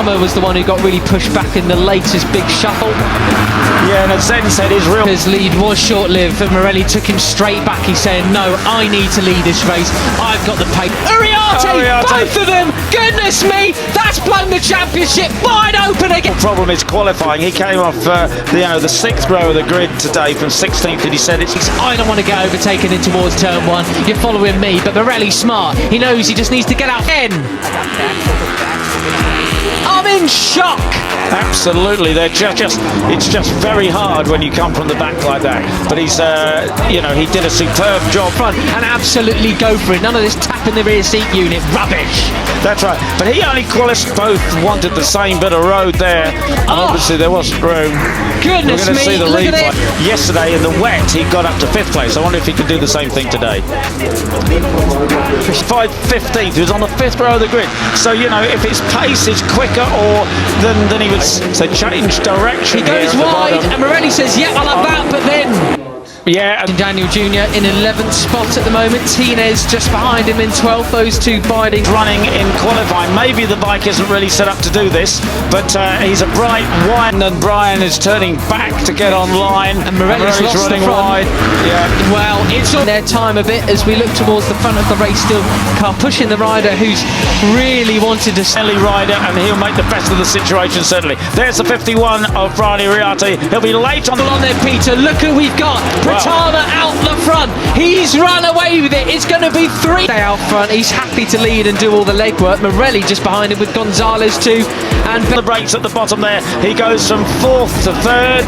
Potama was the one who got really pushed back in the latest big shuffle. Yeah, and as Zen said, his lead was short-lived, and Morelli took him straight back. He's saying, no, I need to lead this race. I've got the pace. Uriarte, both of them! Goodness me, that's blown the championship wide open again. The problem is qualifying. He came off the sixth row of the grid today from 16th, and he said I don't want to get overtaken in towards turn one. You're following me, but Morelli's smart. He knows he just needs to get out. I'm in shock. Absolutely, it's just very hard when you come from the back like that. But he's, he did a superb job front and absolutely go for it. None of this tap in the rear seat unit rubbish. That's right. But he only qualified. Both wanted the same bit of road there, and obviously there wasn't room. Goodness We're going to see the look replay. at it. Yesterday in the wet, he got up to 5th place. I wonder if he could do the same thing today. 15th. He was on the 5th row of the grid. So if his pace is quicker, then he would change direction. He goes wide, and Morelli says, "Yeah, I love that," but then. Yeah, and Daniel Jr. in 11th spot at the moment. Tinez just behind him in 12th. Those two biting. Running in qualifying. Maybe the bike isn't really set up to do this, but he's a bright wide, and Brian is turning back to get online. And Morelli's lost running the front. wide. Yeah. Well, it's on their time a bit as we look towards the front of the race. Still, car pushing the rider who's really wanted to. Ellie rider, and he'll make the best of the situation. Certainly. There's the 51 of Brian Uriarte. He'll be late on there, Peter. Look who we've got. Potama out the front. He's run away with it. It's going to be 3. Stay out front. He's happy to lead and do all the legwork. Morelli just behind him with Gonzalez too. And the brakes at the bottom there. He goes from 4th to 3rd.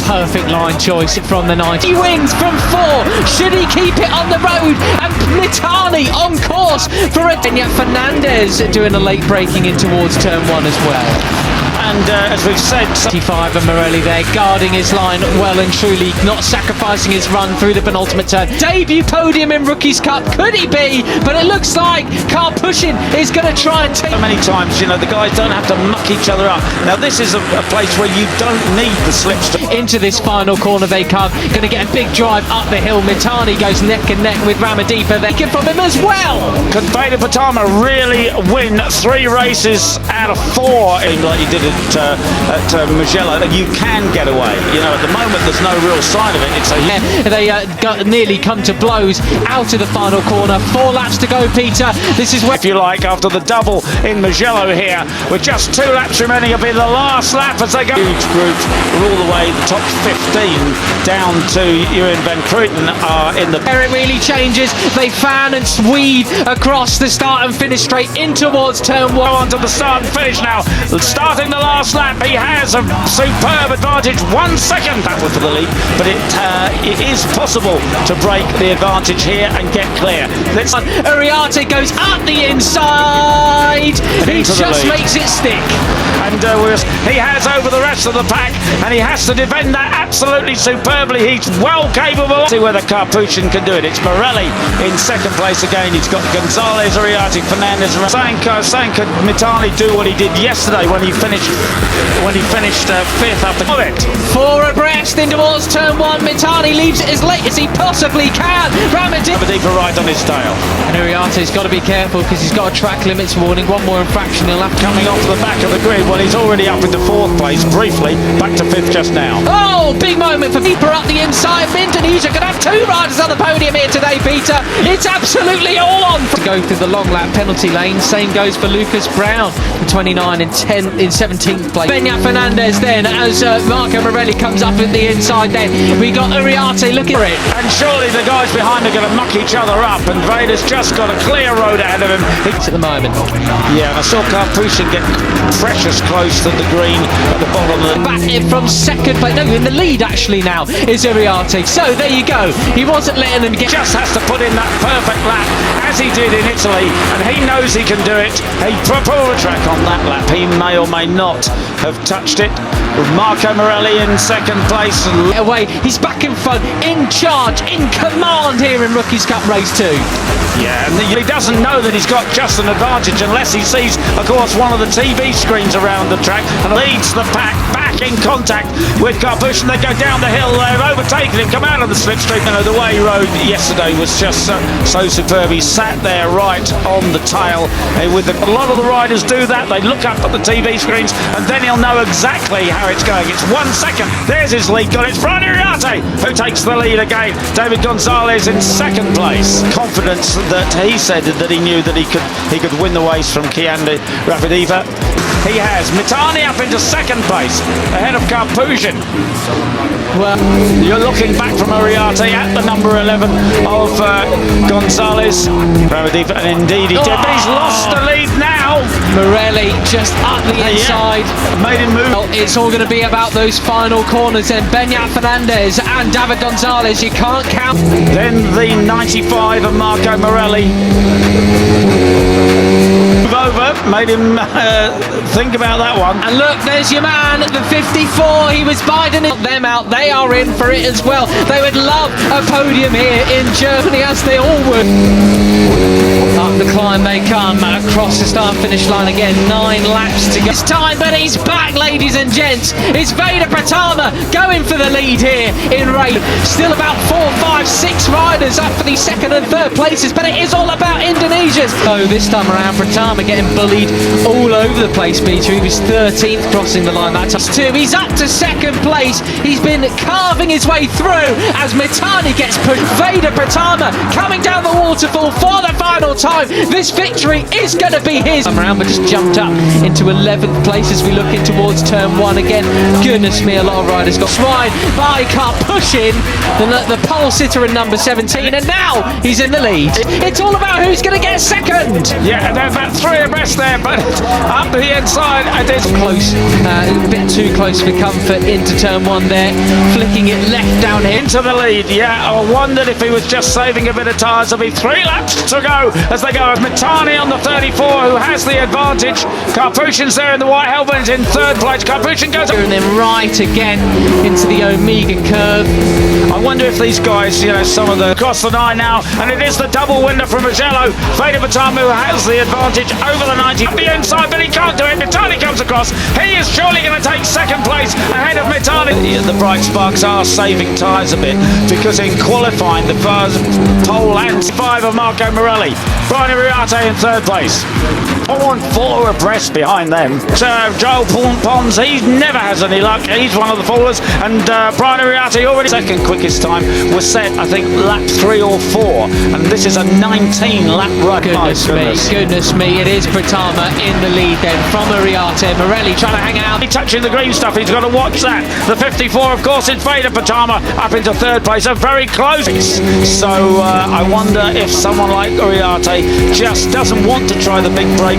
Perfect line choice from the 90. He wins from 4. Should he keep it on the road? And Mitani on course for a. And yet Fernandez doing a late braking in towards turn 1 as well. And as we've said, 65 and Morelli there guarding his line well and truly, not sacrificing his run through the penultimate turn. Debut podium in Rookies Cup, could he be? But it looks like car pushing is going to try and take. So many times, the guys don't have to muck each other up. Now this is a place where you don't need the slips to. Into this final corner they come, going to get a big drive up the hill. Mitani goes neck and neck with Ramadipa. They get from him as well. Can Veda Potama really win 3 races out of 4 like he did at Mugello? And you can get away. At the moment there's no real sign of it. They nearly come to blows out of the final corner. 4 laps to go, Peter. This is where, if you like, after the double in Mugello here, with just 2 laps remaining, it'll be the last lap as they go. Huge groups all the way, the top 15 down to Ewan Van Kruyten are in the. Where it really changes, they fan and weave across the start and finish straight in towards turn 1. On to the start and finish now. Starting the last lap, he has a superb advantage. 1 second battle for the lead, but it is possible to break the advantage here and get clear. Uriarte goes up the inside. He just makes it stick. And he has over the rest of the pack, and he has to defend that absolutely superbly. He's well capable. See whether Karpushin can do it. It's Morelli in 2nd place again. He's got Gonzalez, Uriarte, Fernandez. Could Mitani do what he did yesterday when he finished 5th up the it. 4 abreast in towards turn 1. Mitani leaves it as late as he possibly can. Ramadipa right on his tail. And Uriarte's got to be careful because he's got a track limits warning. 1 more infraction he'll have coming off the back of the grid. Well, he's already up into 4th place briefly, back to 5th just now. Oh, big moment for Deeper up the inside. Indonesia could have 2 riders on the podium here today, Peter. It's absolutely all on. To go through the long lap penalty lane. Same goes for Lucas Brown, 29 in 17th place. Beñat Fernandez then as Marco Morelli comes up at the inside then. We got Uriarte looking for it. And surely the guys behind are going to muck each other up, and Veda's just got a clear road ahead of him. At the moment. Yeah, and I saw Karpushin get precious close to the green at the bottom of the. Back in from 2nd place. No, in the lead actually now is Uriarte. So there you go. He wasn't letting them get. Just has to put in that perfect lap as he did in Italy, and he knows he can do it. He pulled the track on that lap. He may or may not have touched it. Marco Morelli in second place. Away, he's back in front, in charge, in command here in Rookies Cup Race 2. Yeah, and he doesn't know that he's got just an advantage unless he sees, of course, one of the TV screens around the track and leads the pack back in contact with Karpushin. They go down the hill, they've overtaken him, come out of the slipstream. You know, the way he rode yesterday was just so superb. He sat there right on the tail. A lot of the riders do that. They look up at the TV screens and then he'll know exactly how it's going. It's 1 second. There's his lead got. It's Brian Iriarte who takes the lead again. David Gonzalez in second place. Confidence that he said that he knew that he could win the race from Kianda Rapidiva. He has Mitani up into second place ahead of Karpushin. Well, you're looking back from Iriarte at the number 11 of Gonzalez Rapidiva, and indeed he did, but he's lost the lead now. Morelli just up the inside. Made him move. Well, it's all going to be about those final corners and Beñat Fernandez and David Gonzalez. You can't count. Then the 95 of Marco Morelli. Move over, made him think about that one. And look, there's your man, the 54. He was biding them out. They are in for it as well. They would love a podium here in Germany, as they all would. Up the climb they come, across the start-finish line again. 9 laps to go. It's time, but he's back, ladies and gents. It's Veda Pratama going for the lead here in race. Still about 4, 5, 6 riders up for the second and third places, but it is all about Indonesia's. So this time around, Pratama getting bullied all over the place, Peter. He was 13th crossing the line that time. 2. He's up to second place. He's been carving his way through as Mitani gets pushed. Veda Pratama coming down the waterfall for the final time. This victory is going to be his. Around, but just jumped up into 11th place as we look in towards turn 1 again. Goodness me, a lot of riders got swine by Karpushin, the pole sitter in number 17, and now he's in the lead. It's all about who's going to get second. Yeah, and they're about 3 abreast there, but up the inside, and it's close, a bit too close for comfort into turn 1 there, flicking it left down here. Into the lead, yeah. I wondered if he was just saving a bit of tyres. There'll be 3 laps to go as they go with Mitani on the 34, who has the advantage. Karpushin's there in the white helmet in third place. Karpushin goes up. And then right again into the Omega curve. I wonder if these guys, you know, some of the across the 9 now, and it is the double winner from Mugello. Veda Pratama who has the advantage over the 90. The inside, but he can't do it. Mitani comes across. He is surely going to take second place ahead of Mitani. The bright sparks are saving tyres a bit because in qualifying the first pole and 5 of Marco Morelli. Brian Iriarte in third place. 4 abreast behind them. Joel Pons, he never has any luck. He's one of the fallers. And Brian Iriarte already second quickest time was set, I think, lap 3 or 4. And this is a 19 lap run. Goodness me, it is Pratama in the lead then from Iriarte. Morelli trying to hang out. He's touching the green stuff, he's got to watch that. The 54, of course, is Veda Pratama up into third place, a very close. So I wonder if someone like Iriarte just doesn't want to try the big break.